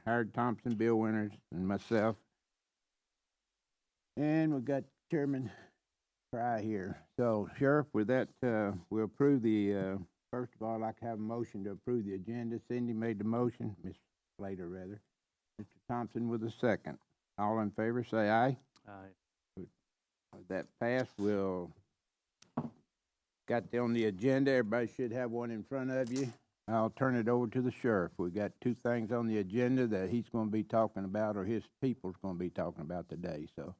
Howard Thompson, Bill Winters, and myself. And we got Chairman Fry here. So, Sheriff, with that, we'll approve first of all, I'd like to have a motion to approve the agenda. Cindy made the motion, Miss Slater, rather. Mr. Thompson with a second. All in favor, say aye. Aye. With that passed, we'll got on the agenda. Everybody should have one in front of you. I'll turn it over to the sheriff. We got two things on the agenda that he's going to be talking about, or his people's going to be talking about today. So,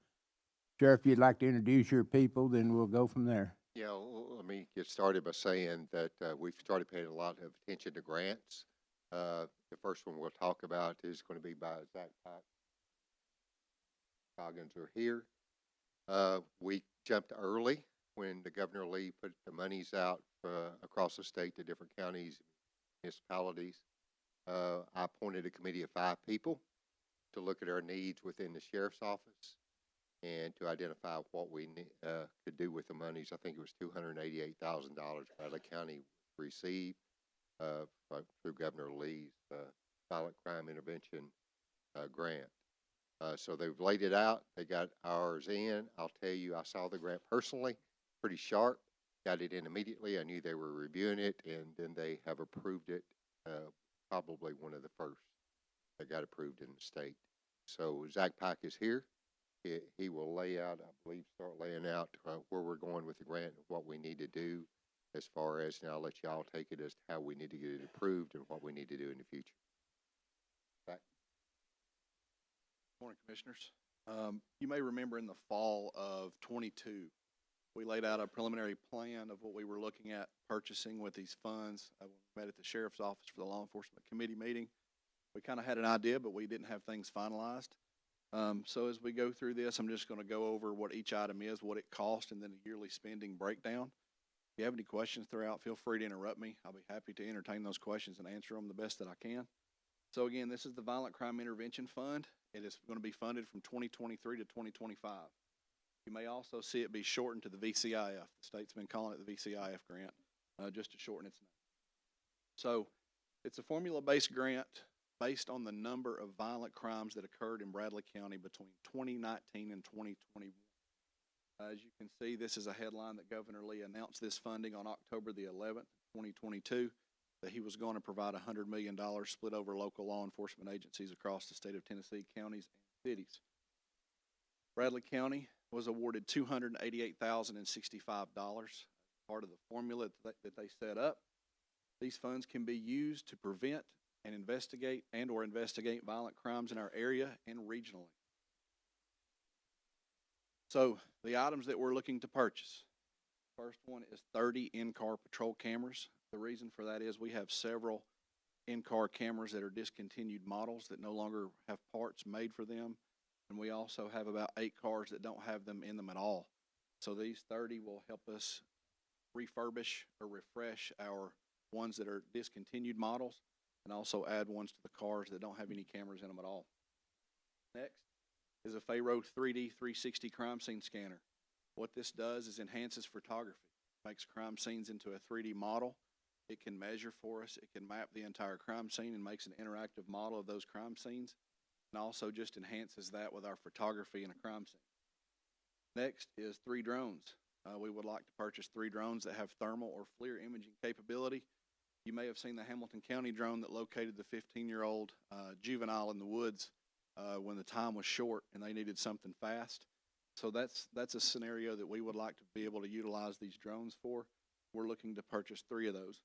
Sheriff, if you'd like to introduce your people, then we'll go from there. Yeah, let me get started by saying that we've started paying a lot of attention to grants. The first one we'll talk about is going to be by Zach Coggins are here. We jumped early when the Governor Lee put the monies out across the state to different counties, municipalities. I appointed a committee of 5 people to look at our needs within the sheriff's office and to identify what we could do with the monies. I think it was $288,000 Bradley County received through Governor Lee's Violent Crime Intervention grant. So they've laid it out. They got ours in. I'll tell you, I saw the grant personally, pretty sharp. Got it in immediately. I knew they were reviewing it, and then they have approved it. Probably one of the first that got approved in the state. So Zach Pike is here. He will lay out, I believe, start laying out where we're going with the grant and what we need to do as far as, now I'll let y'all take it as to how we need to get it approved and what we need to do in the future. Zach? Morning, Commissioners. You may remember in the fall of 22, we laid out a preliminary plan of what we were looking at purchasing with these funds. We met at the Sheriff's Office for the Law Enforcement Committee meeting. We kind of had an idea, but we didn't have things finalized. So as we go through this, I'm just going to go over what each item is, what it cost, and then a yearly spending breakdown. If you have any questions throughout, feel free to interrupt me. I'll be happy to entertain those questions and answer them the best that I can. So again, this is the Violent Crime Intervention Fund. It is going to be funded from 2023 to 2025. You may also see it be shortened to the VCIF. The state's been calling it the VCIF grant, just to shorten its name. So it's a formula-based grant based on the number of violent crimes that occurred in Bradley County between 2019 and 2021. As you can see, this is a headline that Governor Lee announced this funding on October the 11th, 2022, that he was going to provide $100 million split over local law enforcement agencies across the state of Tennessee, counties and cities. Bradley County was awarded $288,065 part of the formula that they set up. These funds can be used to prevent and investigate violent crimes in our area and regionally. So the items that we're looking to purchase. First one is 30 in-car patrol cameras. The reason for that is we have several in-car cameras that are discontinued models that no longer have parts made for them. And we also have about 8 cars that don't have them in them at all. So these 30 will help us refurbish or refresh our ones that are discontinued models, and also add ones to the cars that don't have any cameras in them at all. Next is a Faro 3D 360 crime scene scanner. What this does is enhances photography, makes crime scenes into a 3D model. It can measure for us, it can map the entire crime scene and makes an interactive model of those crime scenes, and also just enhances that with our photography in a crime scene. Next is 3 drones. We would like to purchase 3 drones that have thermal or FLIR imaging capability. You may have seen the Hamilton County drone that located the 15-year-old juvenile in the woods when the time was short and they needed something fast. So that's a scenario that we would like to be able to utilize these drones for. We're looking to purchase 3 of those.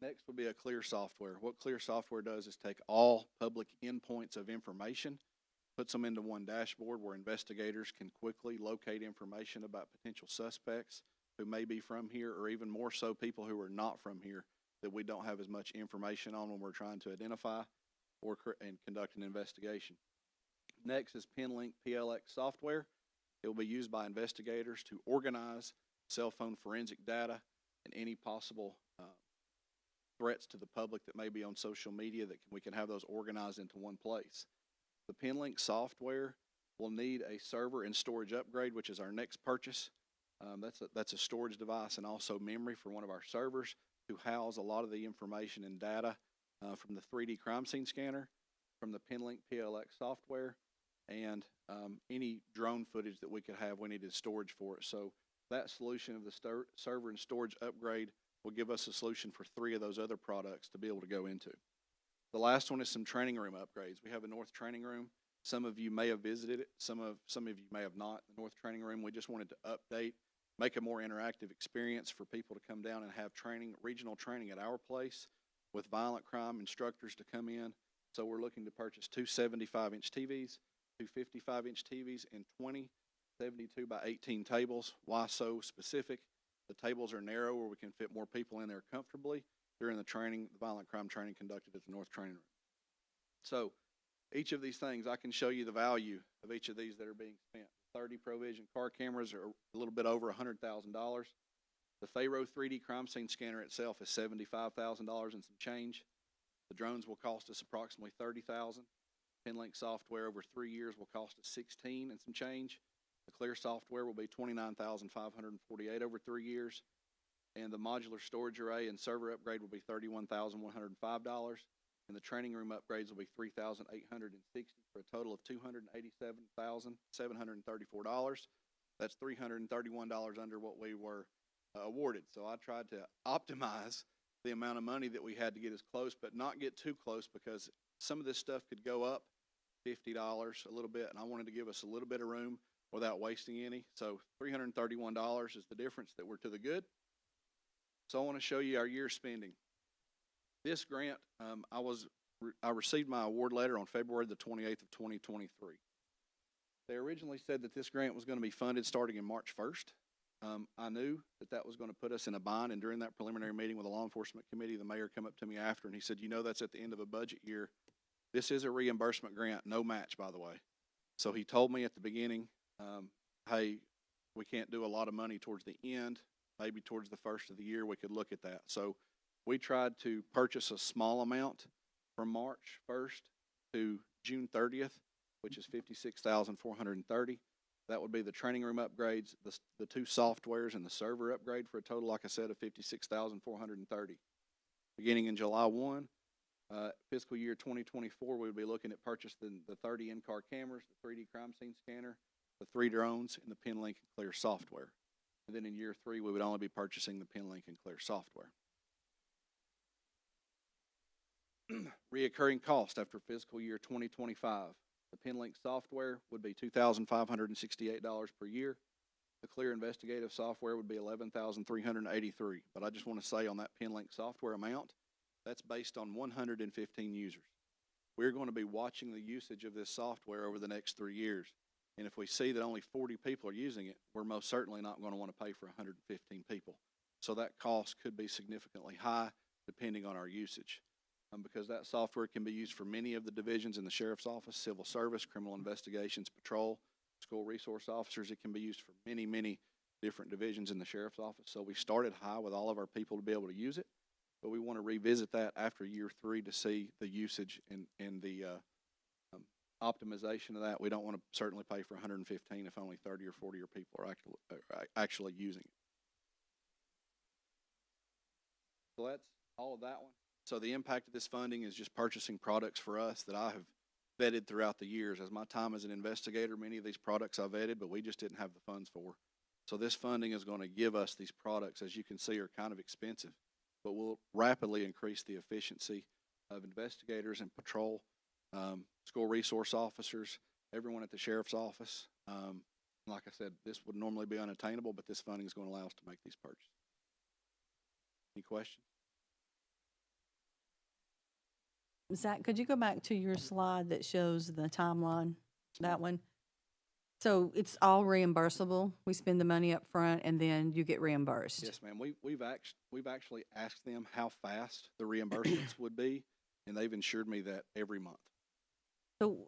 Next will be a Clear software. What Clear software does is take all public endpoints of information, puts them into one dashboard where investigators can quickly locate information about potential suspects who may be from here, or even more so people who are not from here that we don't have as much information on when we're trying to identify and conduct an investigation. Next is PinLink PLX software. It will be used by investigators to organize cell phone forensic data and any possible threats to the public that may be on social media that we can have those organized into one place. The PinLink software will need a server and storage upgrade, which is our next purchase. That's a storage device and also memory for one of our servers to house a lot of the information and data from the 3D crime scene scanner, from the PinLink PLX software, and any drone footage that we could have, we needed storage for it. So that solution of the server and storage upgrade will give us a solution for 3 of those other products to be able to go into. The last one is some training room upgrades. We have a North training room. Some of you may have visited it. Some of you may have not. The North training room, we just wanted to update, make a more interactive experience for people to come down and have training, regional training at our place with violent crime instructors to come in. So we're looking to purchase 2 75-inch TVs, 2 55-inch TVs, and 20 72 by 18 tables. Why so specific? The tables are narrow where we can fit more people in there comfortably during the training, the violent crime training conducted at the North Training Room. So each of these things, I can show you the value of each of these that are being spent. 30 ProVision car cameras are a little bit over $100,000. The Faro 3D crime scene scanner itself is $75,000 and some change. The drones will cost us approximately $30,000. PinLink software over 3 years will cost us $16,000 and some change. The Clear software will be $29,548 over 3 years. And the modular storage array and server upgrade will be $31,105. And the training room upgrades will be $3,860 for a total of $287,734. That's $331 under what we were awarded. So I tried to optimize the amount of money that we had to get as close, but not get too close, because some of this stuff could go up $50 a little bit, and I wanted to give us a little bit of room without wasting any. So $331 is the difference that we're to the good. So I want to show you our year spending. This grant, I received my award letter on February the 28th of 2023. They originally said that this grant was going to be funded starting in March 1st. I knew that that was going to put us in a bind, and during that preliminary meeting with the law enforcement committee, the mayor came up to me after and he said, you know, that's at the end of a budget year. This is a reimbursement grant, no match, by the way. So he told me at the beginning, hey, we can't do a lot of money towards the end. Maybe towards the first of the year we could look at that. So we tried to purchase a small amount from March 1st to June 30th, which is $56,430. That would be the training room upgrades, the 2 softwares, and the server upgrade for a total, like I said, of $56,430. Beginning in July 1, fiscal year 2024, we would be looking at purchasing the 30 in-car cameras, the 3D crime scene scanner, the 3 drones, and the PinLink and Clear software. And then in year 3, we would only be purchasing the PinLink and Clear software. Reoccurring cost after fiscal year 2025. The PinLink software would be $2,568 per year. The Clear investigative software would be $11,383. But I just want to say on that PinLink software amount, that's based on 115 users. We're going to be watching the usage of this software over the next 3 years. And if we see that only 40 people are using it, we're most certainly not going to want to pay for 115 people. So that cost could be significantly high depending on our usage. Because that software can be used for many of the divisions in the sheriff's office, civil service, criminal investigations, patrol, school resource officers. It can be used for many, many different divisions in the sheriff's office. So we started high with all of our people to be able to use it, but we want to revisit that after year 3 to see the usage and the optimization of that. We don't want to certainly pay for 115 if only 30 or 40 people are actually using it. So that's all of that one. So the impact of this funding is just purchasing products for us that I have vetted throughout the years. As my time as an investigator, many of these products I vetted, but we just didn't have the funds for. So this funding is going to give us these products, as you can see, are kind of expensive, but will rapidly increase the efficiency of investigators and patrol, school resource officers, everyone at the sheriff's office. Like I said, this would normally be unattainable, but this funding is going to allow us to make these purchases. Any questions? Zach, could you go back to your slide that shows the timeline, that one? So it's all reimbursable? We spend the money up front and then you get reimbursed? Yes, ma'am. We've actually asked them how fast the reimbursements would be, and they've assured me that every month.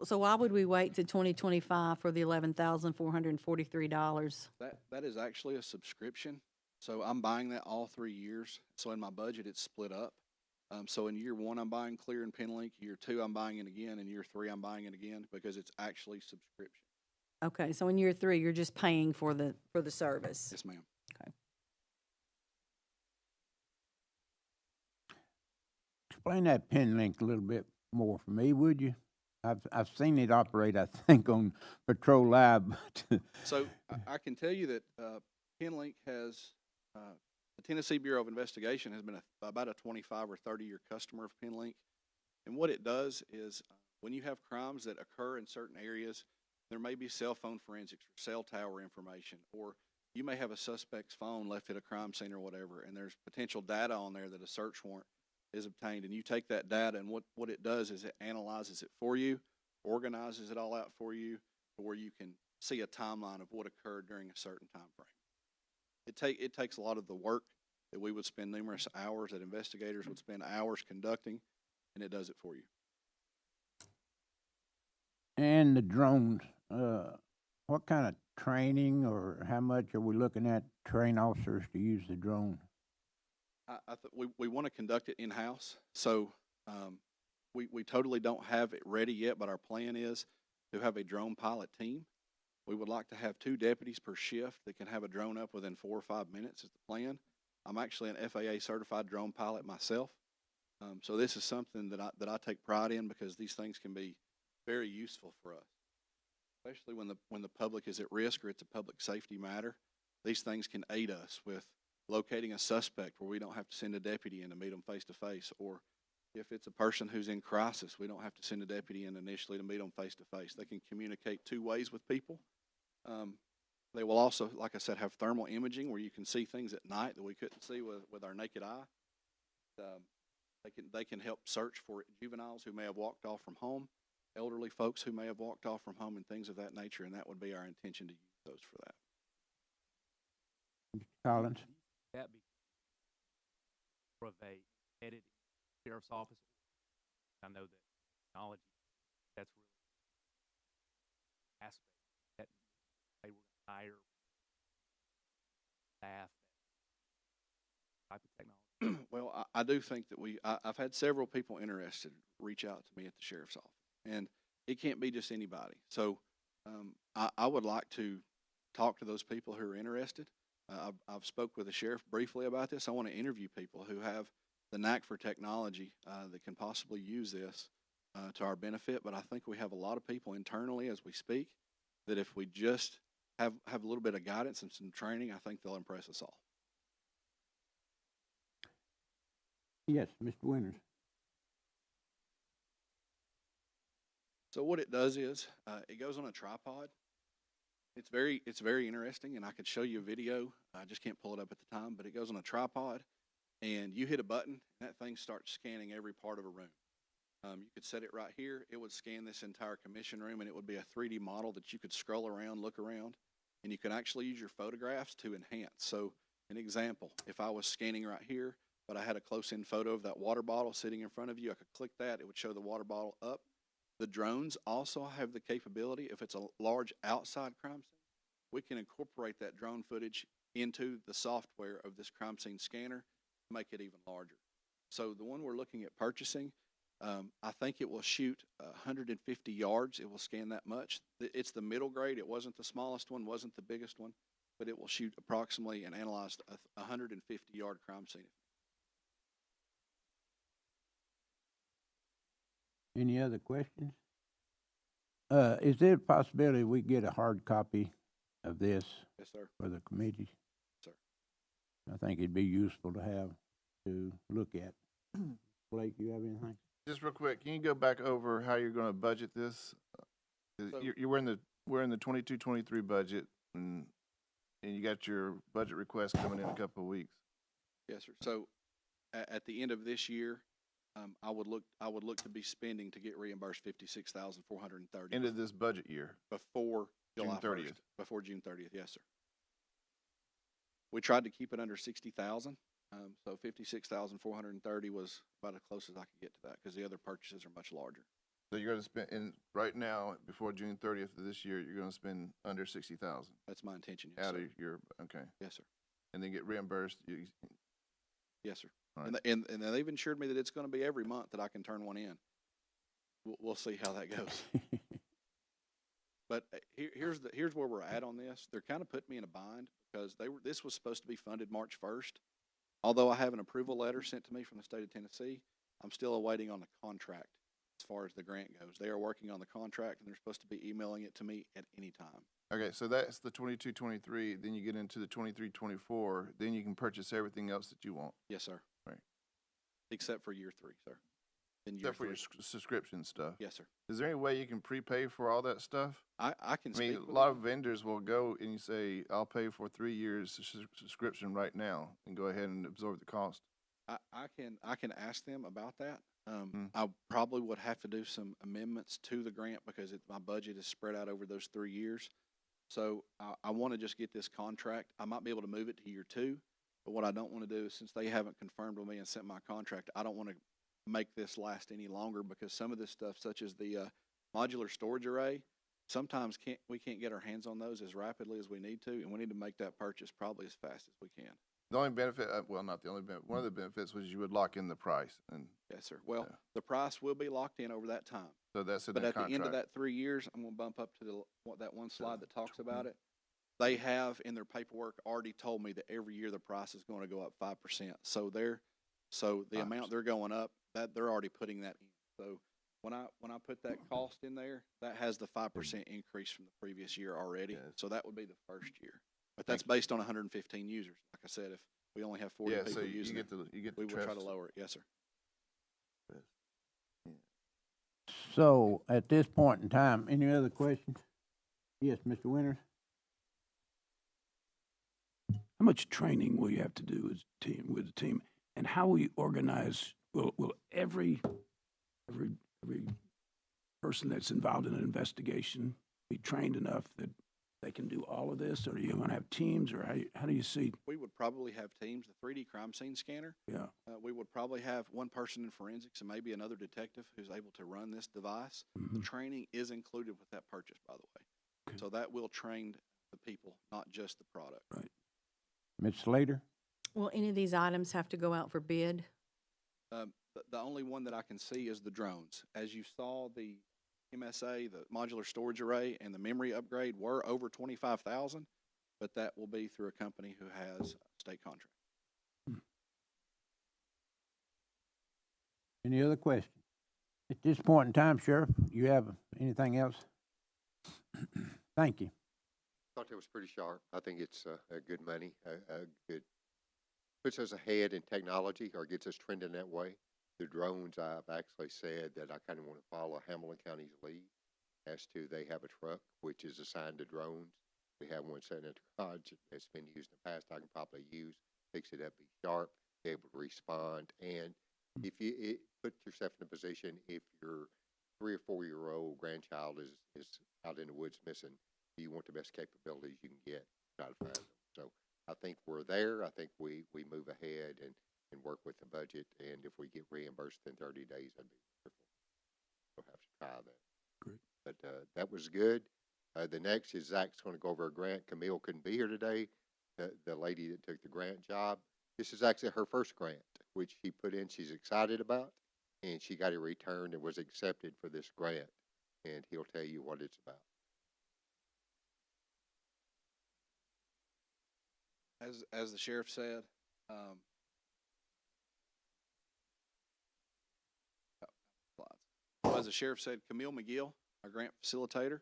So why would we wait to 2025 for the $11,443? That is actually a subscription. So I'm buying that all 3 years. So in my budget, it's split up. So in year 1, I'm buying Clear and PinLink. Year 2, I'm buying it again. In year 3, I'm buying it again because it's actually subscription. Okay, so in year 3, you're just paying for the service. Yes, ma'am. Okay. Explain that pin link a little bit more for me, would you? I've seen it operate, I think, on Patrol Live, but So I can tell you that PenLink has, the Tennessee Bureau of Investigation has been about a 25 or 30-year customer of PenLink. And what it does is when you have crimes that occur in certain areas, there may be cell phone forensics or cell tower information, or you may have a suspect's phone left at a crime scene or whatever, and there's potential data on there that a search warrant is obtained. And you take that data, and what it does is it analyzes it for you, organizes it all out for you, to where you can see a timeline of what occurred during a certain time frame. It takes a lot of the work that we would spend numerous hours, that investigators would spend hours conducting, and it does it for you. and the drones, what kind of training or how much are we looking at to train officers to use the drone? We want to conduct it in-house, so we totally don't have it ready yet, but our plan is to have a drone pilot team. We would like to have 2 deputies per shift that can have a drone up within 4 or 5 minutes is the plan. I'm actually an FAA certified drone pilot myself, so this is something that I take pride in, because these things can be very useful for us, especially when the public is at risk or it's a public safety matter. These things can aid us with locating a suspect where we don't have to send a deputy in to meet them face to face, or if it's a person who's in crisis, we don't have to send a deputy in initially to meet them face to face. They can communicate 2 ways with people. They will also, like I said, have thermal imaging where you can see things at night that we couldn't see with our naked eye. They can help search for juveniles who may have walked off from home, elderly folks who may have walked off from home, and things of that nature, and that would be our intention to use those for that. Mr. Collins? That be more of a headed sheriff's office. I know that technology, that's really aspect that they were hire staff type of technology. Well, I do think that I've had several people interested reach out to me at the sheriff's office, and it can't be just anybody. So I would like to talk to those people who are interested. I've spoke with the sheriff briefly about this. I want to interview people who have the knack for technology that can possibly use this to our benefit. But I think we have a lot of people internally as we speak that if we just have a little bit of guidance and some training, I think they'll impress us all. Yes, Mr. Winters. So what it does is it goes on a tripod. It's very interesting, and I could show you a video. I just can't pull it up at the time, but it goes on a tripod, and you hit a button, and that thing starts scanning every part of a room. You could set it right here. It would scan this entire commission room, and it would be a 3D model that you could scroll around, look around, and you can actually use your photographs to enhance. So an example, if I was scanning right here, but I had a close-in photo of that water bottle sitting in front of you, I could click that. It would show the water bottle up. The drones also have the capability, if it's a large outside crime scene, we can incorporate that drone footage into the software of this crime scene scanner to make it even larger. So the one we're looking at purchasing, I think it will shoot 150 yards. It will scan that much. It's the middle grade. It wasn't the smallest one, wasn't the biggest one, but it will shoot approximately and analyze a 150-yard crime scene. Any other questions? Is there a possibility we get a hard copy of this Yes, sir. for the committee? Sir. I think it'd be useful to have to look at. Blake, you have anything? Just real quick, can you go back over how you're gonna budget this? We're in the 22-23 budget, and you got your budget request coming in a couple of weeks. Yes, sir. So at the end of this year, I would look to be spending to get reimbursed $56,430 End of this budget year. before July June 30th. 1st, before June 30th. Yes, sir. We tried to keep it under 60,000. So 56,430 was about as close as I could get to that, because the other purchases are much larger. So you're gonna spend, and right now, before June 30th of this year, you're gonna spend under 60,000 That's my intention. Yes, out sir. of your, okay, Yes, sir. and then get reimbursed. Yes, sir. All And, right. and they've assured me that it's going to be every month that I can turn one in. We'll see how that goes. But here's where we're at on this. They're kind of putting me in a bind, because this was supposed to be funded March 1st. Although I have an approval letter sent to me from the state of Tennessee, I'm still awaiting on the contract as far as the grant goes. They are working on the contract, and they're supposed to be emailing it to me at any time. Okay, so that's the 22-23. Then you get into the 23-24. Then you can purchase everything else that you want, Yes, sir. Right. Except for year 3, sir. Then year except for 3. your subscription stuff. Yes, sir. Is there any way you can prepay for all that stuff? I can I mean, speak a with lot them. of vendors will go and you say, I'll pay for 3 years subscription right now and go ahead and absorb the cost. I can ask them about that. Mm. I probably would have to do some amendments to the grant because my budget is spread out over those 3 years. So I want to just get this contract. I might be able to move it to year 2, but what I don't want to do is, since they haven't confirmed with me and sent my contract, I don't want to make this last any longer because some of this stuff, such as the modular storage array, sometimes we can't get our hands on those as rapidly as we need to, and we need to make that purchase probably as fast as we can. The only benefit, well, not the only benefit, one of the benefits was you would lock in the price. And Yes, sir. Well, Yeah. the price will be locked in over that time. so that's in But that at the end of contract. that 3 years, I'm gonna bump up to that one slide that talks about 20. it. They have in their paperwork already told me that every year the price is gonna go up 5%. So the amount 5%. they're going up, that they're already putting that in. So when I put that cost in there, that has the 5% increase from the previous year already. Yes. So that would be the first year. But that's based on 115 users. Like I said, if we only have 40 Yeah, people so you using get it, the, you get the we will try to trust. lower it. Yes, sir. So, at this point in time, any other questions? Yes, Mr. Winters? How much training will you have to do as a team, with the team? And how will you organize, will every person that's involved in an investigation be trained enough that they can do all of this? Or are you gonna have teams, or how do you see? We would probably have teams, the 3D crime scene scanner. Yeah, We would probably have one person in forensics and maybe another detective who's able to run this device. The mhm. training is included with that purchase, by the way. Okay. So that will train the people, not just the product. Ms. Slater? Will any of these items have to go out for bid? The only one that I can see is the drones. As you saw, the MSA, the modular storage array, and the memory upgrade were over 25,000, but that will be through a company who has a state contract. Any other questions? At this point in time, Sheriff, you have anything else? Thank you. Thought it was pretty sharp. I think it's a good money, a good, puts us ahead in technology or gets us trending that way. The drones, I've actually said that I kind of want to follow Hamilton County's lead as to they have a truck which is assigned to drones. We have one sitting at the garage that's been used in the past. I can probably use, fix it up, be sharp, be able to respond. And if put yourself in a position, if your 3 or 4 year old grandchild is out in the woods missing, you want the best capabilities you can get to try to find them. So I think we're there. I think we move ahead and work with the budget. And if we get reimbursed in 30 days, that'd be wonderful. We'll have to try that. Great. But that was good. The next is Zach's going to go over a grant. Camille couldn't be here today. The lady that took the grant job. This is actually her first grant, which she put in. She's excited about, and she got it returned and was accepted for this grant. And he'll tell you what it's about. As the sheriff said, as the sheriff said, Camille McGill, our grant facilitator,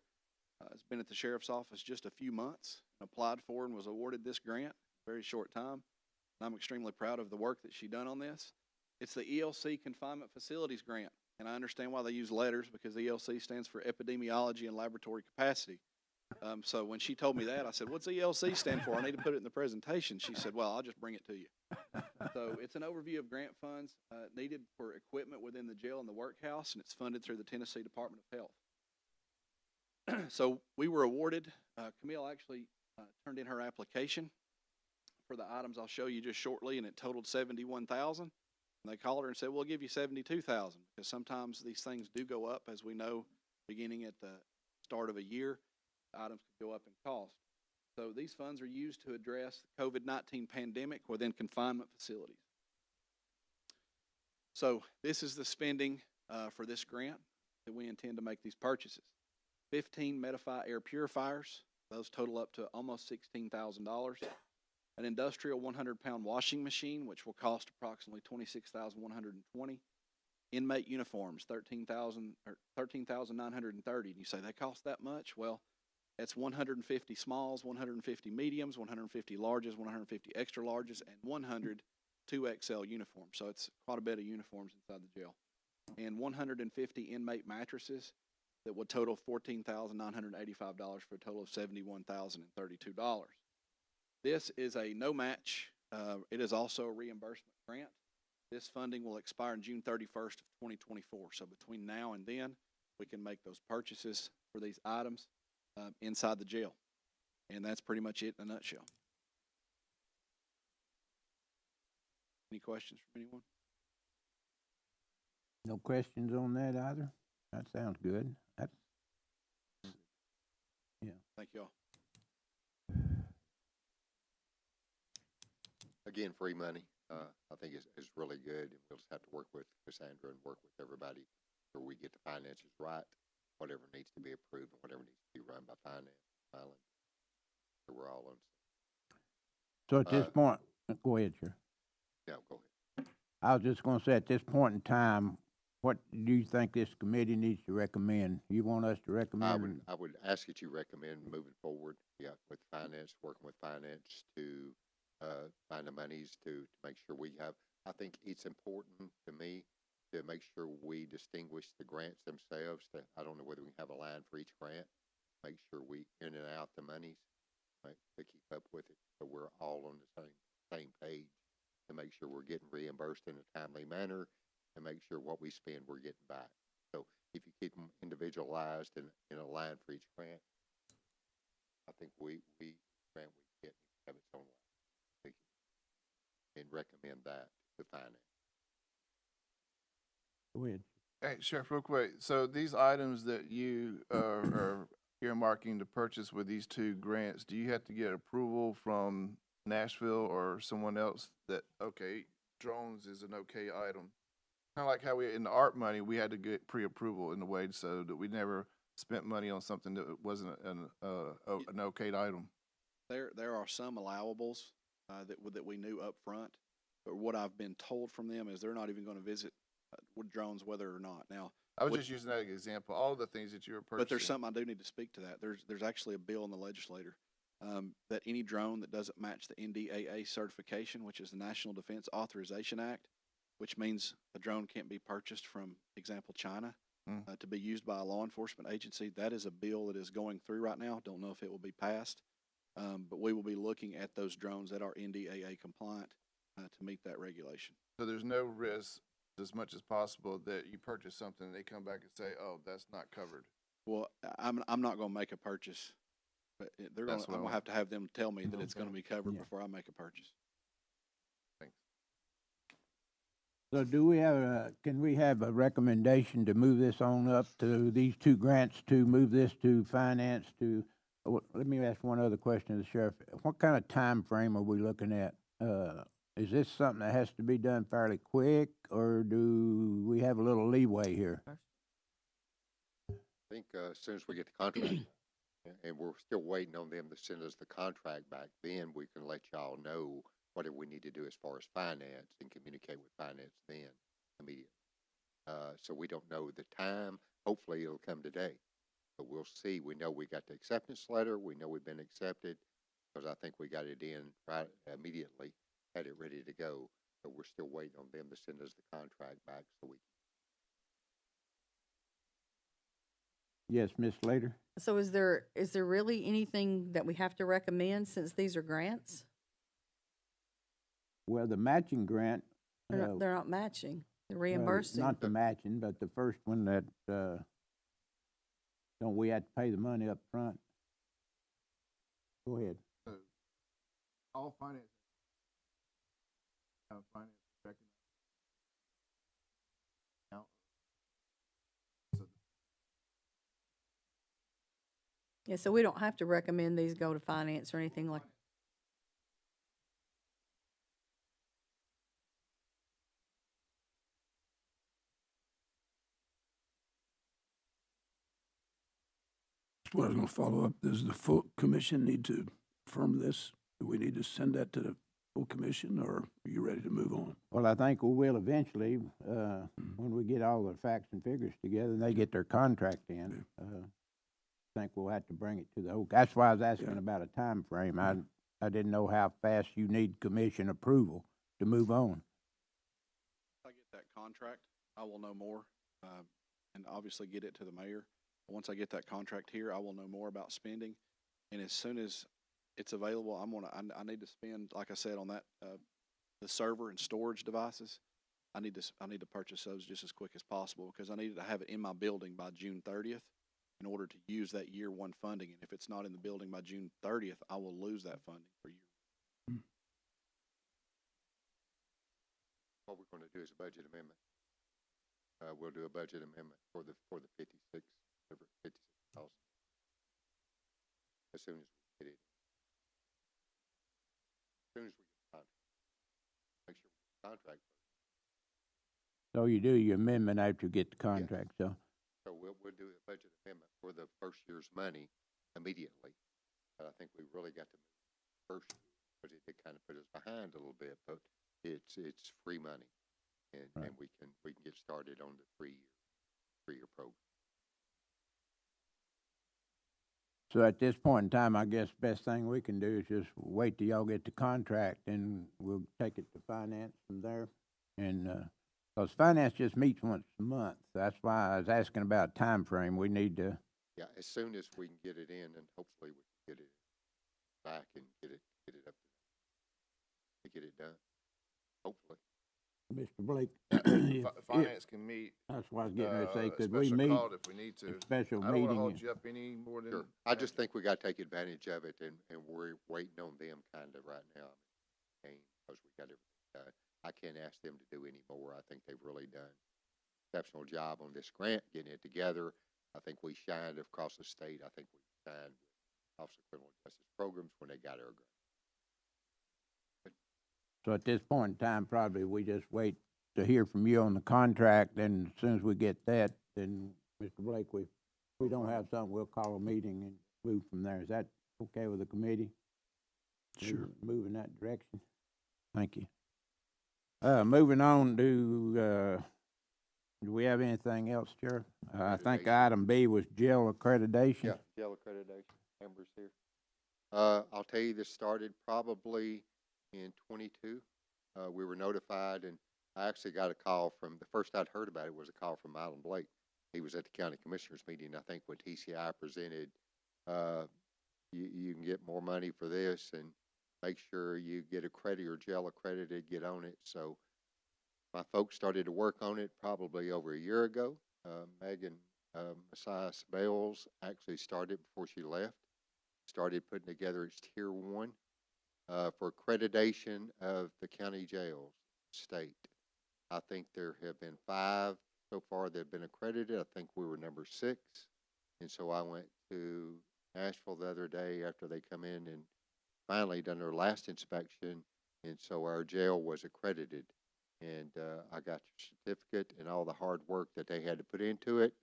has been at the sheriff's office just a few months, applied for and was awarded this grant in a very short time. And I'm extremely proud of the work that she done on this. It's the ELC Confinement Facilities Grant, and I understand why they use letters because ELC stands for Epidemiology and Laboratory Capacity. So when she told me that, I said, what's ELC stand for? I need to put it in the presentation. She said, well, I'll just bring it to you. So it's an overview of grant funds needed for equipment within the jail and the workhouse, and it's funded through the Tennessee Department of Health. So we were awarded, Camille actually turned in her application for the items I'll show you just shortly, and it totaled $71,000. And they called her and said, we'll give you $72,000, because sometimes these things do go up, as we know, beginning at the start of a year, items could go up in cost. So these funds are used to address the COVID-19 pandemic within confinement facilities. So this is the spending for this grant that we intend to make these purchases. 15 Medify air purifiers. Those total up to almost $16,000. An industrial 100-pound washing machine, which will cost approximately $26,120. Inmate uniforms, 13,930. And you say, they cost that much? Well, that's 150 smalls, 150 mediums, 150 larges, 150 extra larges, and 100 2XL uniforms. So it's quite a bit of uniforms inside the jail. And 150 inmate mattresses that would total $14,985 for a total of $71,032. This is a no match. It is also a reimbursement grant. This funding will expire on June 31st of 2024. So between now and then, we can make those purchases for these items inside the jail. And that's pretty much it in a nutshell. Any questions from anyone? No questions on that either? That sounds good. That's, Thank you all. Again, free money, I think is really good. And we'll just have to work with Cassandra and work with everybody so we get the finances right, whatever needs to be approved and whatever needs to be run by finance, filing. So we're all on. so at this point, go ahead, sir. Yeah, go ahead. I was just gonna say, at this point in time, what do you think this committee needs to recommend? You want us to recommend? I would ask that you recommend moving forward, with finance, working with finance to, find the monies to make sure we have, I think it's important to me to make sure we distinguish the grants themselves. I don't know whether we can have a line for each grant, make sure we in and out the monies, right, to keep up with it, so we're all on the same page, to make sure we're getting reimbursed in a timely manner, and make sure what we spend we're getting back. So if you keep them individualized and in a line for each grant, I think we grant we get have its own line. And recommend that to finance. Go ahead. Hey, Sheriff, real quick. So these items that you are earmarking to purchase with these two grants, do you have to get approval from Nashville or someone else that, okay, drones is an okay item? Kind of like how we, in the ARP money, we had to get pre-approval in the way so that we never spent money on something that wasn't an okayed item. There are some allowables that we knew up front, but what I've been told from them is they're not even going to visit with drones whether or not. Now, I was just using that as an example, all the things that you were purchasing. but there's something I do need to speak to that. There's actually a bill in the legislature that any drone that doesn't match the NDAA certification, which is the National Defense Authorization Act, which means a drone can't be purchased from, example, China, to be used by a law enforcement agency. That is a bill that is going through right now. Don't know if it will be passed. But we will be looking at those drones that are NDAA compliant to meet that regulation. So there's no risk, as much as possible, that you purchase something and they come back and say, "Oh, that's not covered." Well, I'm not going to make a purchase, but I'm going to have them tell me that it's going to be covered before I make a purchase. Thanks. So do we have can we have a recommendation to move this on up to these two grants, to move this to finance to? Let me ask one other question to the sheriff. What kind of time frame are we looking at? Is this something that has to be done fairly quick, or do we have a little leeway here? I think as soon as we get the contract, and we're still waiting on them to send us the contract back, then we can let y'all know whatever we need to do as far as finance and communicate with finance then immediately. So we don't know the time. Hopefully it'll come today. But we'll see. We know we got the acceptance letter. We know we've been accepted because I think we got it in right immediately, had it ready to go. So we're still waiting on them to send us the contract back so we. Yes, Ms. Slater? So is there really anything that we have to recommend since these are grants? Well, the matching grant. They're not matching. They're well, reimbursing. not the matching, but the first one that, don't we have to pay the money up front? Go ahead. All finance. Finance Yeah, so we don't have to recommend these go to finance or anything like. What I was gonna follow up, does the full commission need to affirm this? Do we need to send that to the full commission, or are you ready to move on? Well, I think we will eventually, when we get all the facts and figures together and they get their contract in. I think we'll have to bring it to the whole, that's why I was asking Yeah. about a time frame. I didn't know how fast you need commission approval to move on. If I get that contract, I will know more, and obviously get it to the mayor. Once I get that contract here, I will know more about spending, and as soon as it's available, I need to spend, like I said, on that, the server and storage devices. I need to purchase those just as quick as possible, because I need to have it in my building by June 30th in order to use that year one funding, and if it's not in the building by June 30th, I will lose that funding for year. What we're gonna do is a budget amendment. We'll do a budget amendment for the 56, whatever, 56,000. As soon as we get it. As soon as we get the contract. Make sure we get the contract first. So you do your amendment after you get the contract, so. So we'll do a budget amendment for the first year's money immediately. But I think we really got to move first, because it did kind of put us behind a little bit, but it's free money. And, Right. and we can get started on the three-year program. So at this point in time, I guess best thing we can do is just wait till y'all get the contract and we'll take it to finance from there. And, 'cause finance just meets once a month. That's why I was asking about time frame. We need to, Yeah, as soon as we can get it in, and hopefully we can get it back and get it up to get it done. Hopefully. Mr. Blake. Finance can meet, That's what I was getting ready to say, a could we special meet call if we need to. a special I don't wanna meeting? hold you up any more than. Sure. I just think we gotta take advantage of it, and we're waiting on them kinda right now. Because we got everything done. I can't ask them to do any more. I think they've really done an exceptional job on this grant, getting it together. I think we shined across the state. I think we shined with Office of Criminal Justice Programs when they got our grant. So at this point in time, probably we just wait to hear from you on the contract, and as soon as we get that, then, Mr. Blake, if we don't have something, we'll call a meeting and move from there. Is that okay with the committee? Sure. Move in that direction? Thank you. Moving on to, do we have anything else, Sheriff? I think Accreditation. item B was jail accreditation. Yeah, jail accreditation, Amber's here. I'll tell you, this started probably in 22. We were notified, and I actually got a call from, the first I'd heard about it was a call from Alan Blake. He was at the county commissioners meeting, I think, when TCI presented, you can get more money for this, and make sure you get accredited or jail accredited, get on it. So my folks started to work on it probably over a year ago. Megan Messias Bales actually started before she left, started putting together its tier one for accreditation of the county jails state. I think there have been 5 so far that have been accredited. I think we were number 6. And so I went to Nashville the other day after they come in and finally done their last inspection. And so our jail was accredited. And I got the certificate and all the hard work that they had to put into it.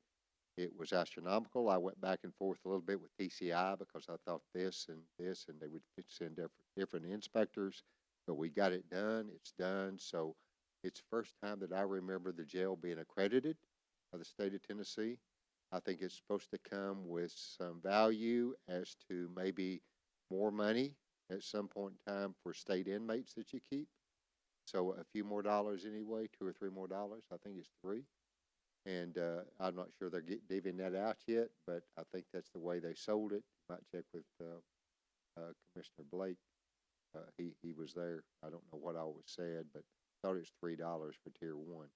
It was astronomical. I went back and forth a little bit with TCI because I thought this, and they would send different inspectors. But we got it done. It's done. So it's the first time that I remember the jail being accredited by the state of Tennessee. I think it's supposed to come with some value as to maybe more money at some point in time for state inmates that you keep. So a few more dollars anyway, $2 or $3 more. I think it's 3. And I'm not sure they're divvying that out yet, but I think that's the way they sold it. Might check with Commissioner Blake. He was there. I don't know what all was said, but thought it was $3 for tier 1.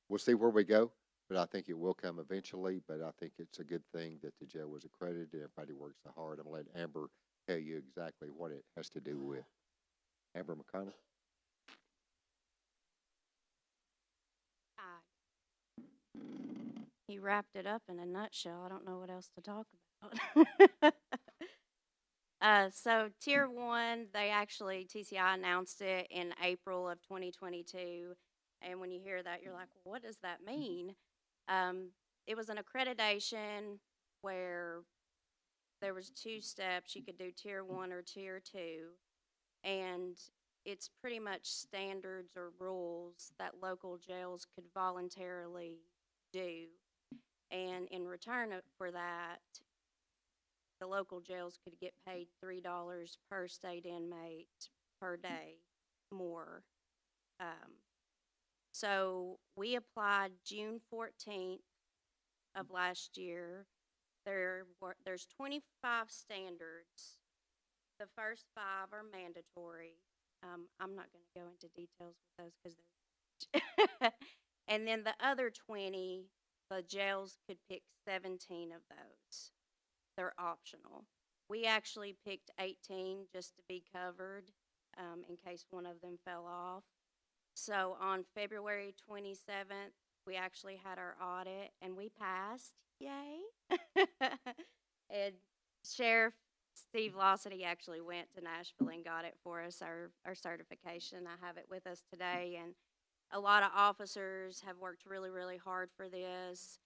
We'll see where we go, but I think it will come eventually. But I think it's a good thing that the jail was accredited. Everybody works so hard. I'm gonna let Amber tell you exactly what it has to do with. Amber McConnell. He wrapped it up in a nutshell. I don't know what else to talk about. So Tier 1, TCI announced it in April of 2022. And when you hear that, you're like, well, what does that mean? It was an accreditation where there was 2 steps. You could do Tier 1 or Tier 2. and it's pretty much standards or rules that local jails could voluntarily do. And in return for that, the local jails could get paid $3 per state inmate per day more. So we applied June 14th of last year. There's 25 standards. The first 5 are mandatory. I'm not going to go into details with those because they're and then the other 20, the jails could pick 17 of those. They're optional. We actually picked 18 just to be covered in case one of them fell off. So on February 27th, we actually had our audit and we passed. Yay! And Sheriff Steve Lossity actually went to Nashville and got it for us, our certification. I have it with us today, and a lot of officers have worked really, really hard for this.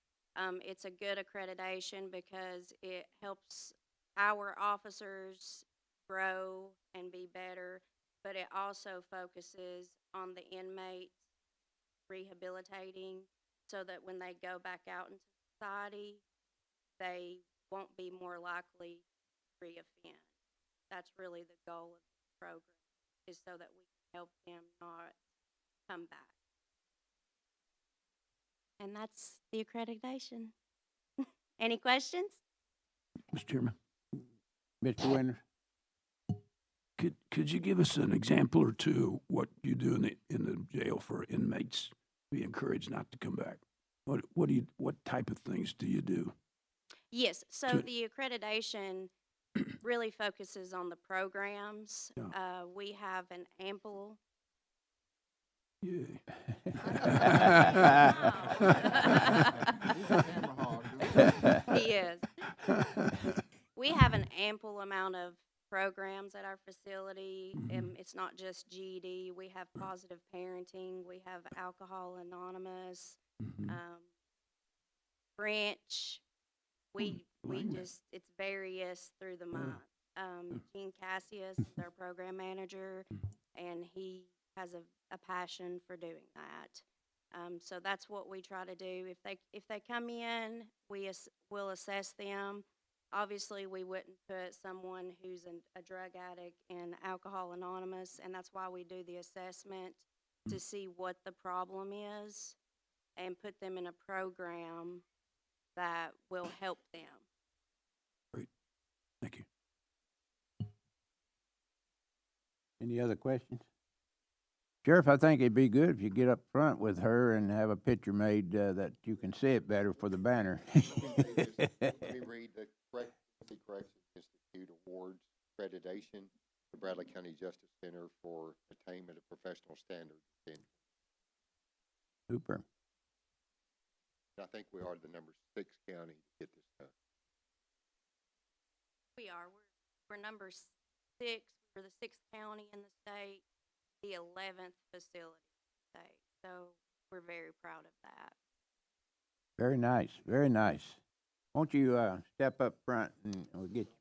It's a good accreditation because it helps our officers grow and be better, but it also focuses on the inmates rehabilitating so that when they go back out into society, they won't be more likely to reoffend. That's really the goal of the program, is so that we can help them not come back. And that's the accreditation. Any questions? Mr. Chairman, Mr. Winters? could you give us an example or two what you do in the jail for inmates be encouraged not to come back? What type of things do you do? Yes, so To- the accreditation really focuses on the programs. Yeah. We have an ample. Yay. He is. We have an ample amount of programs at our facility. It's not just GED. We have positive parenting. We have Alcohol Anonymous, French. We just, it's various through the month. Gene Cassius is our program manager, and he has a passion for doing that. So that's what we try to do. If they come in, we'll assess them. Obviously, we wouldn't put someone who's a drug addict in Alcohol Anonymous, and that's why we do the assessment to see what the problem is and put them in a program that will help them. Great. Thank you. Any other questions? Sheriff, I think it'd be good if you get up front with her and have a picture made that you can see it better for the banner. Let me read the Corrections Institute Awards accreditation to Bradley County Justice Center for attainment of professional standards. Super. I think we are the number 6 county to get this done. We are. We're number 6. We're the 6th county in the state, the 11th facility in the state. So we're very proud of that. Very nice, very nice. Won't you step up front and we'll get you.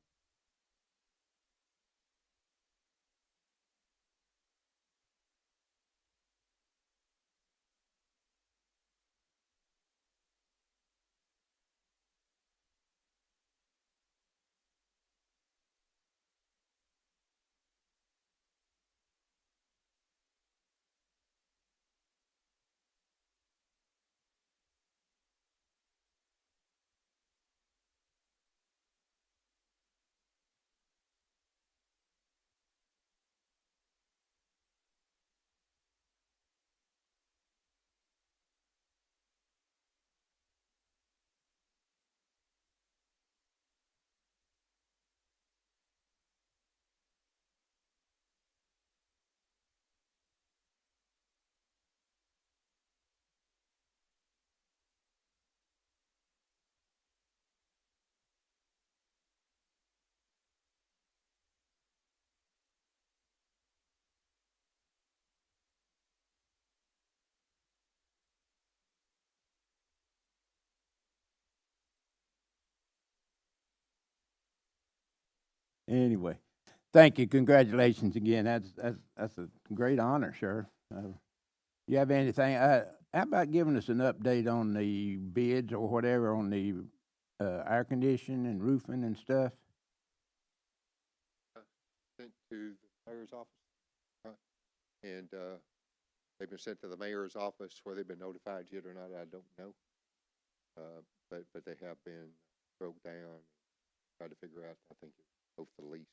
Anyway, Thank you, congratulations again. That's a great honor, Sheriff. You have anything, how about giving us an update on the bids or whatever on the, air conditioning and roofing and stuff? Sent to the mayor's office, and, they've been sent to the mayor's office. Whether they've been notified yet or not, I don't know. But they have been broke down, tried to figure out, I think, both the lease.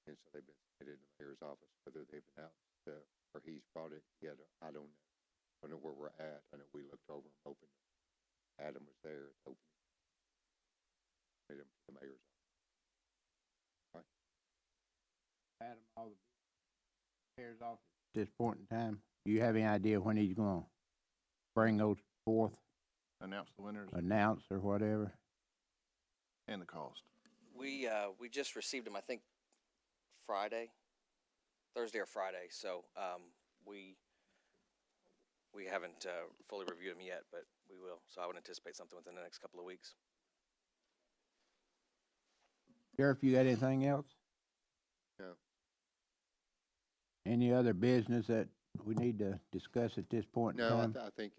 And so they've been submitted in the mayor's office, whether they've announced, or he's brought it yet, I don't know. I don't know where we're at. I know we looked over and opened. Adam was there, opening. Made him to the mayor's office. Adam, all the mayor's office. At this point in time, do you have any idea when he's gonna bring those forth, Announce the winners announce or whatever? and the cost. We just received them, I think, Thursday or Friday. So we haven't fully reviewed them yet, but we will. So I would anticipate something within the next couple of weeks. Sheriff, you got anything else? No. Any other business that we need to discuss at this point in No, time? I think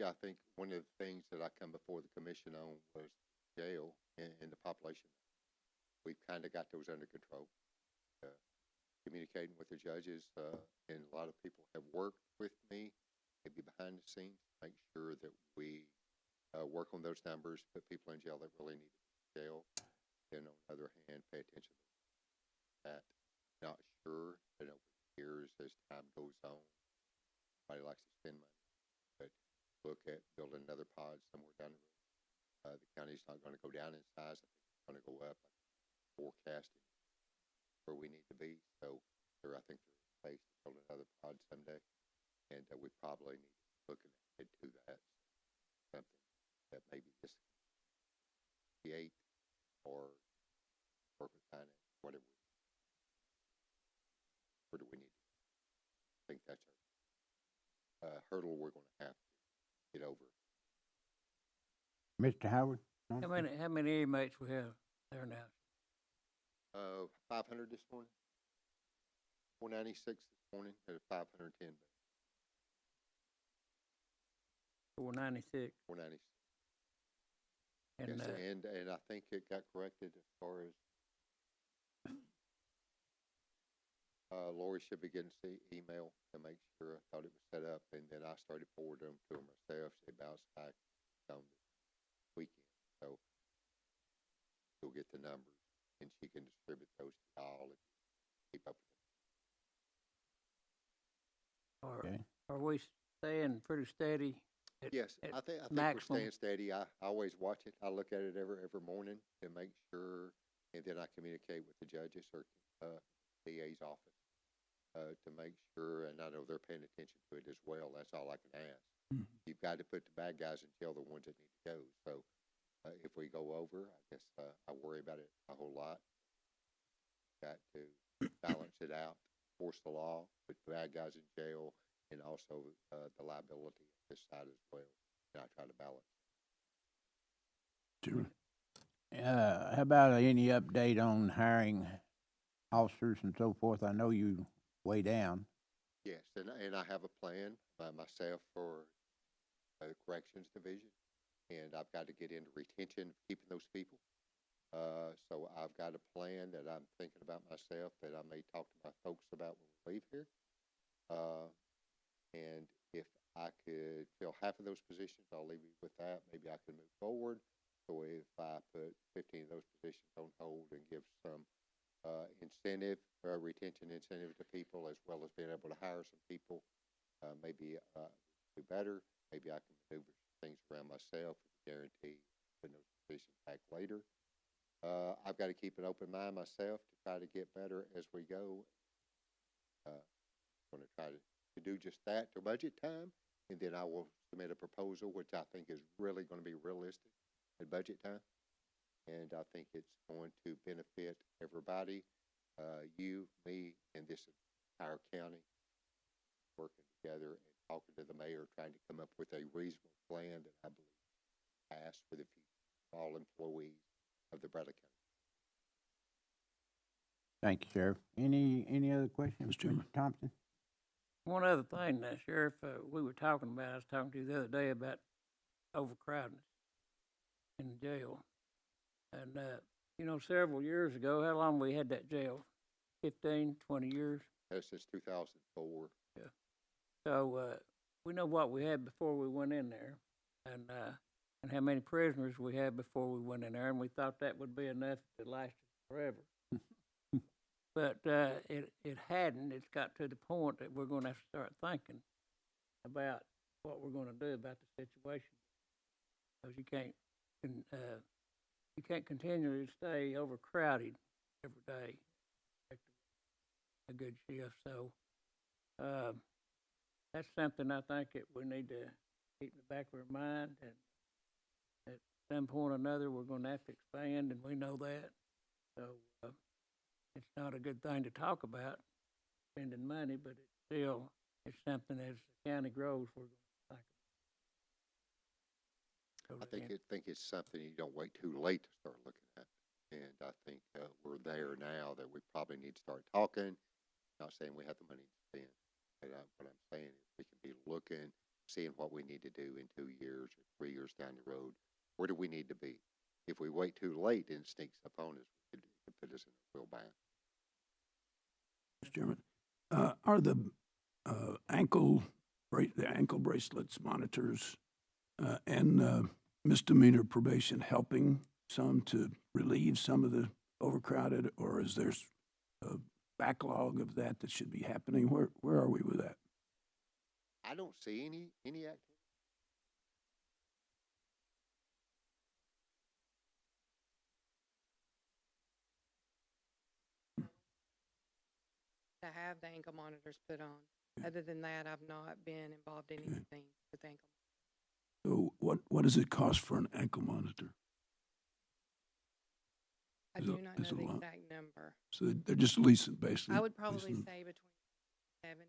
one of the things that I come before the commission on was jail and the population. We've kind of got those under control. Communicating with the judges, and a lot of people have worked with me, maybe behind the scenes, to make sure that we work on those numbers, put people in jail that really need to be in jail. And on the other hand, pay attention to that. Not sure that over the years, as time goes on, everybody likes to spend money, but look at building another pod somewhere down the road. The county's not going to go down in size. I think it's going to go up. Forecasting where we need to be. So I think there's a place to build another pod someday, and we probably need to look ahead to that. Something that maybe this create or work with finance, whatever. Where do we need to? I think that's our hurdle we're going to have to get over. Mr. Howard? How many inmates we have there now? 500 this morning. 496 this morning at a 510 bed. 496. 496. And Yes, and I think it got corrected as far as Lori should be getting email to make sure. I thought it was set up, and then I started forwarding them to her myself. They bounced back on the weekend, so she'll get the numbers, and she can distribute those to y'all and keep up with them. are we staying pretty steady? Yes, at I think we're maximum? staying steady. I always watch it. I look at it every morning to make sure, and then I communicate with the judges or DA's office to make sure, and I know they're paying attention to it as well. That's all I can ask. Mhm. You've got to put the bad guys in jail, the ones that need to go. So if we go over, I guess I worry about it a whole lot. Got to balance it out, force the law, put the bad guys in jail, and also the liability on this side as well. And I try to balance. Sure. How about any update on hiring officers and so forth? I know you way down. Yes, and I have a plan by myself for the corrections division, and I've got to get into retention, keeping those people. So I've got a plan that I'm thinking about myself that I may talk to my folks about when we leave here. And if I could fill half of those positions, I'll leave you with that. Maybe I can move forward. So if I put 15 of those positions on hold and give some incentive, retention incentive to people, as well as being able to hire some people, maybe do better. Maybe I can maneuver things around myself with the guarantee putting those positions back later. I've got to keep an open mind myself to try to get better as we go. I'm going to try to do just that till budget time, and then I will submit a proposal, which I think is really going to be realistic at budget time. And I think it's going to benefit everybody, you, me, and this entire county, working together and talking to the mayor, trying to come up with a reasonable plan that I believe pass for the future of all employees of the Bradley County. Thank you, Sheriff. Any other questions, Mr. Chairman. Mr. Thompson? One other thing, Sheriff, we were talking about, I was talking to you the other day about overcrowding in the jail. And, you know, several years ago, how long we had that jail? 15, 20 years? That's since 2004. So, we know what we had before we went in there and how many prisoners we had before we went in there, and we thought that would be enough to last us forever. But it hadn't. It's got to the point that we're going to have to start thinking about what we're going to do about the situation, because you can't continually stay overcrowded every day. A good shift. So that's something I think that we need to keep in the back of our mind, and at some point or another we're going to have to expand, and we know that. So it's not a good thing to talk about, spending money, but it's something as the county grows, we're going to think about. I think it's something you don't wait too late to start looking at. And I think we're there now that we probably need to start talking. Not saying we have the money to spend, but what I'm saying is we can be looking, seeing what we need to do in 2 years or 3 years down the road. Where do we need to be? If we wait too late and it sneaks up on us, it could put us in a real bind. Mr. Chairman, are the ankle bracelets, monitors, and misdemeanor probation helping some to relieve some of the overcrowded, or is there a backlog of that should be happening? Where are we with that? I don't see any activity. To have the ankle monitors put on. Other than that, I've not been involved in anything with ankle. So what does it cost for an ankle monitor? I do not know the exact number. So they're just leasing, basically. I would probably leasing. say between 70.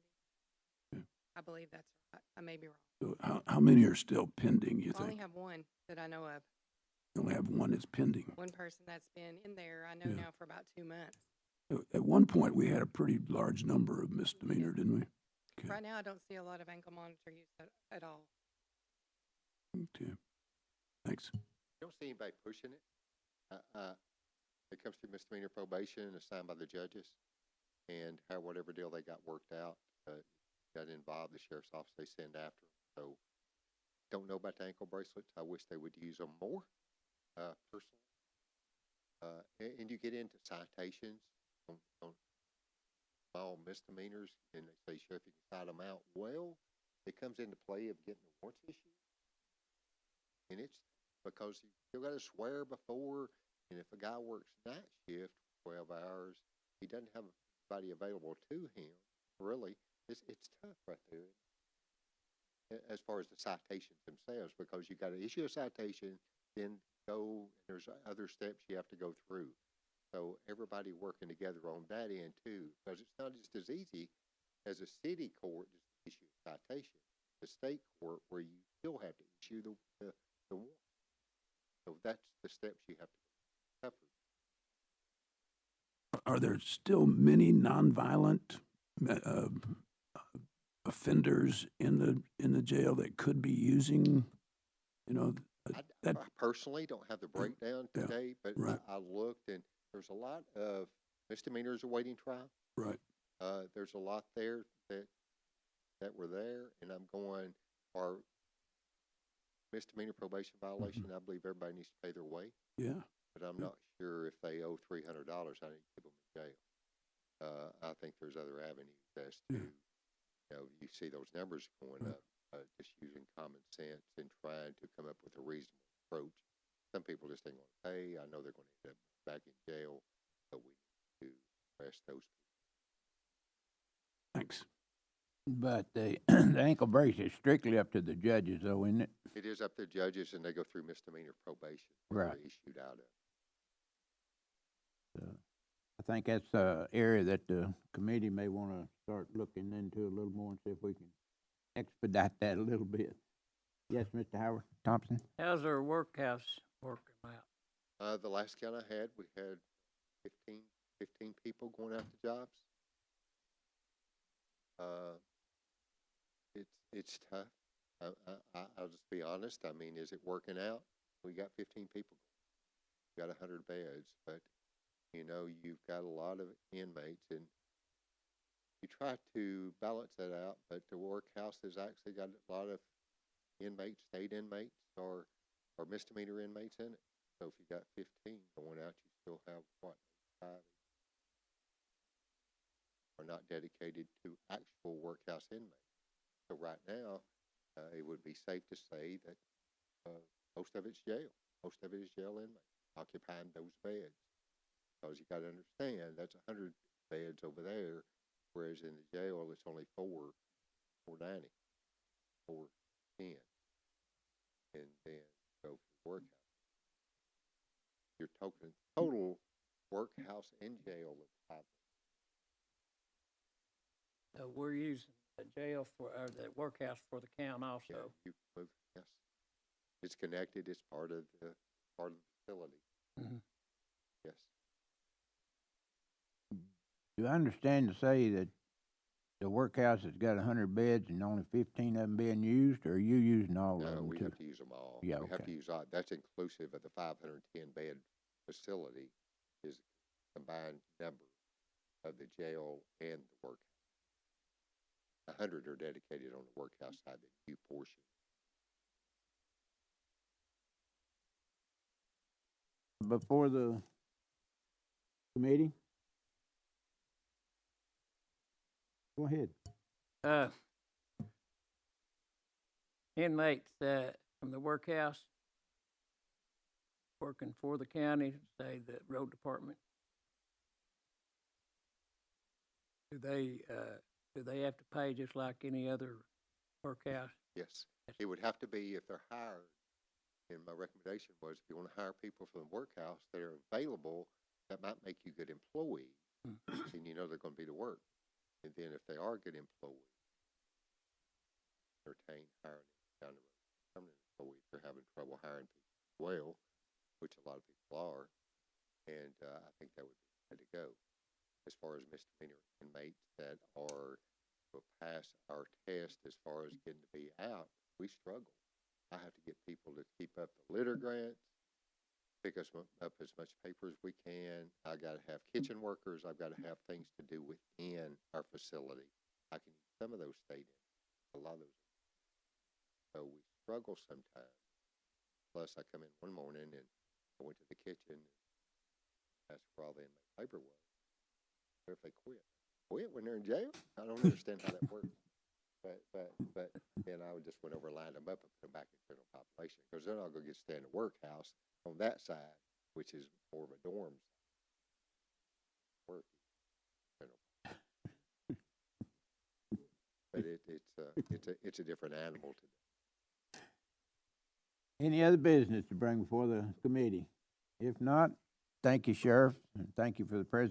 Yeah. I believe that's right. I may be wrong. So how many are still pending, you I only think? have one that I know of. You only have one that's pending. One person that's been in there, I know Yeah. now for about 2 months. At one point, we had a pretty large number of misdemeanor, didn't we? Okay. Right now, I don't see a lot of ankle monitor use at all. Okay. Thanks. You don't see anybody pushing it. It comes through misdemeanor probation and assigned by the judges, and whatever deal they got worked out, got involved the sheriff's office, they send after them. So don't know about the ankle bracelets. I wish they would use them more, personally. And you get into citations on small misdemeanors, and they say, Sheriff, you can cite them out. Well, it comes into play of getting the warrants issued, and it's because you still got to swear before. And if a guy works night shift 12 hours, he doesn't have anybody available to him. Really, it's tough right there. As far as the citations themselves, because you got to issue a citation, then go. And there's other steps you have to go through. So everybody working together on that end too, because it's not just as easy as a city court just to issue a citation. The state court where you still have to issue the warrant. So that's the steps you have to go through. Are there still many nonviolent offenders in the jail that could be using, I personally don't have the breakdown Yeah, today, but right. I looked, and there's a lot of misdemeanors awaiting trial. Right. There's a lot there that were there, and I'm going, our misdemeanor probation violation, I believe everybody needs to pay their way. Yeah. But I'm not sure if they owe $300, I need to keep them in jail. I think there's other avenues as to, you see those numbers going up, just using common sense and trying to come up with a reasonable approach. Some people just ain't going to pay. I know they're going to end up back in jail, but we need to arrest those people. Thanks. But the ankle brace is strictly up to the judges, though, isn't it? It is up to judges, and they go through misdemeanor probation. Right. They're issued out of. I think that's an area that the committee may want to start looking into a little more and see if we can expedite that a little bit. Yes, Mr. Howard Thompson? How's our workhouse working out? The last count I had, we had 15 15 people going out to jobs. It's tough. I'll just be honest. I mean, is it working out? We got 15 people. We got 100 beds, but you know, you've got a lot of inmates, and you try to balance that out. But the workhouse has actually got a lot of inmates, state inmates, or misdemeanor inmates in it. So if you got 15 going out, you still have what, 5 are not dedicated to actual workhouse inmates. So right now, it would be safe to say that most of it's jail. Most of it is jail inmates occupying those beds. Because you got to understand, that's 100 beds over there, whereas in the jail it's only 490, 410, and then go for workhouse. You're talking total workhouse and jail of 5. We're using the jail for, or the workhouse for the count Yeah, also. you move, yes. It's connected. It's part of the facility. Mhm. Yes. Do I understand to say that the workhouse has got 100 beds and only 15 of them being used, or are you using all of No, them we too? have to use them all. Yeah, We have okay. to use all. That's inclusive of the 510 bed facility is a combined number of the jail and the workhouse. 100 are dedicated on the workhouse side, the new portion. Before the committee? Go ahead. Inmates, from the workhouse, working for the county, say the road department. Do they have to pay just like any other workhouse? Yes, it would have to be if they're hired. And my recommendation was if you want to hire people from the workhouse that are available, that might make you good employees. And you know they're going to be to work. And then if they are good employees, entertain hiring down the road. Permanent employees, they're having trouble hiring people as well, which a lot of people are. And I think that would be the way to go. As far as misdemeanor inmates that will pass our test as far as getting to be out, we struggle. I have to get people to keep up the litter grants, pick us up as much paper as we can. I got to have kitchen workers. I've got to have things to do within our facility. I can use some of those state inmates, a lot of those. So we struggle sometimes. Plus, I come in one morning and I went to the kitchen and asked where all the inmate paper was. What if they quit? Quit when they're in jail? I don't understand how that works. But then I would just went over, lined them up, and put them back in general population, because they're not going to get to stay in the workhouse on that side, which is more of a dorm work. But it's a different animal today. Any other business to bring before the committee? If not, thank you, Sheriff, and thank you for the presentation.